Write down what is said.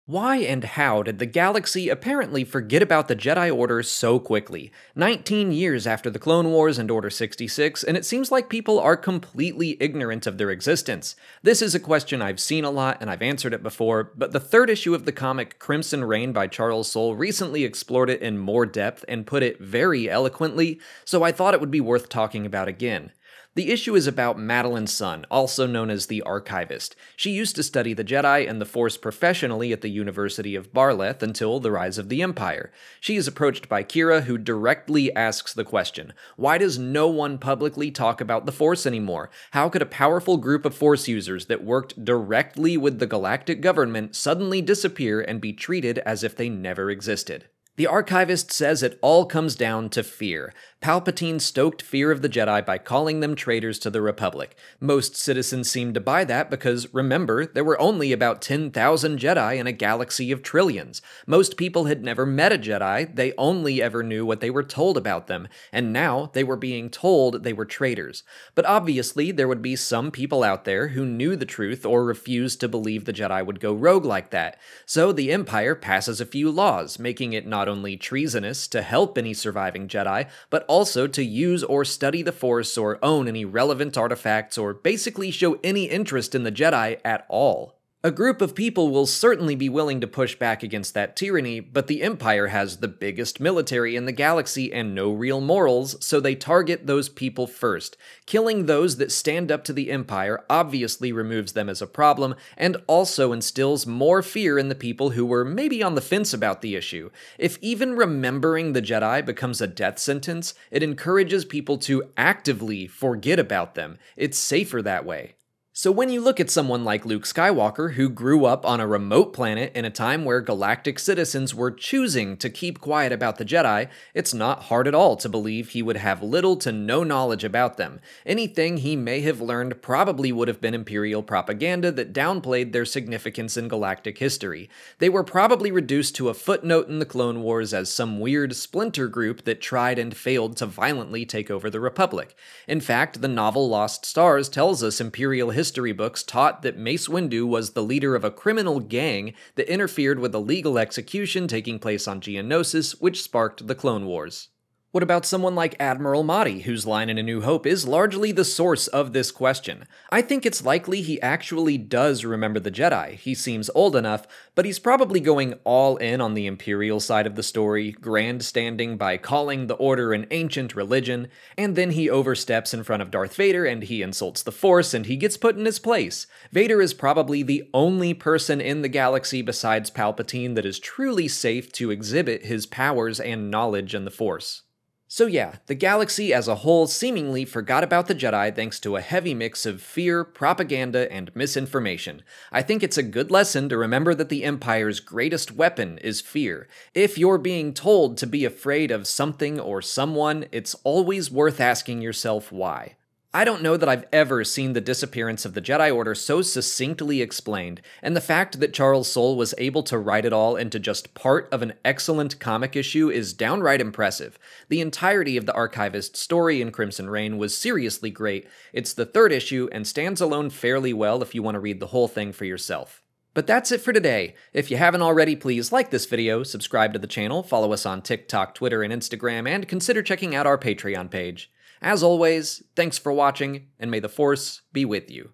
Why and how did the galaxy apparently forget about the Jedi Order so quickly? 19 years after the Clone Wars and Order 66, and it seems like people are completely ignorant of their existence. This is a question I've seen a lot, and I've answered it before, but the third issue of the comic Crimson Reign by Charles Soule recently explored it in more depth and put it very eloquently, so I thought it would be worth talking about again. The issue is about Madeline Sun, also known as the Archivist. She used to study the Jedi and the Force professionally at the University of Barleth until the rise of the Empire. She is approached by Kira, who directly asks the question, why does no one publicly talk about the Force anymore? How could a powerful group of Force users that worked directly with the galactic government suddenly disappear and be treated as if they never existed? The Archivist says it all comes down to fear. Palpatine stoked fear of the Jedi by calling them traitors to the Republic. Most citizens seem to buy that because, remember, there were only about 10,000 Jedi in a galaxy of trillions. Most people had never met a Jedi, they only ever knew what they were told about them, and now they were being told they were traitors. But obviously, there would be some people out there who knew the truth or refused to believe the Jedi would go rogue like that. So the Empire passes a few laws, making it not only treasonous to help any surviving Jedi, but also to use or study the Force or own any relevant artifacts or basically show any interest in the Jedi at all. A group of people will certainly be willing to push back against that tyranny, but the Empire has the biggest military in the galaxy and no real morals, so they target those people first. Killing those that stand up to the Empire obviously removes them as a problem, and also instills more fear in the people who were maybe on the fence about the issue. If even remembering the Jedi becomes a death sentence, it encourages people to actively forget about them. It's safer that way. So when you look at someone like Luke Skywalker, who grew up on a remote planet in a time where galactic citizens were choosing to keep quiet about the Jedi, it's not hard at all to believe he would have little to no knowledge about them. Anything he may have learned probably would have been Imperial propaganda that downplayed their significance in galactic history. They were probably reduced to a footnote in the Clone Wars as some weird splinter group that tried and failed to violently take over the Republic. In fact, the novel Lost Stars tells us Imperial history books taught that Mace Windu was the leader of a criminal gang that interfered with a legal execution taking place on Geonosis, which sparked the Clone Wars. What about someone like Admiral Mahdi, whose line in A New Hope is largely the source of this question? I think it's likely he actually does remember the Jedi. He seems old enough, but he's probably going all in on the Imperial side of the story, grandstanding by calling the Order an ancient religion, and then he oversteps in front of Darth Vader and he insults the Force and he gets put in his place. Vader is probably the only person in the galaxy besides Palpatine that is truly safe to exhibit his powers and knowledge in the Force. So yeah, the galaxy as a whole seemingly forgot about the Jedi thanks to a heavy mix of fear, propaganda, and misinformation. I think it's a good lesson to remember that the Empire's greatest weapon is fear. If you're being told to be afraid of something or someone, it's always worth asking yourself why. I don't know that I've ever seen the disappearance of the Jedi Order so succinctly explained, and the fact that Charles Soule was able to write it all into just part of an excellent comic issue is downright impressive. The entirety of the Archivist story in Crimson Reign was seriously great. It's the third issue and stands alone fairly well if you want to read the whole thing for yourself. But that's it for today. If you haven't already, please like this video, subscribe to the channel, follow us on TikTok, Twitter, and Instagram, and consider checking out our Patreon page. As always, thanks for watching, and may the Force be with you.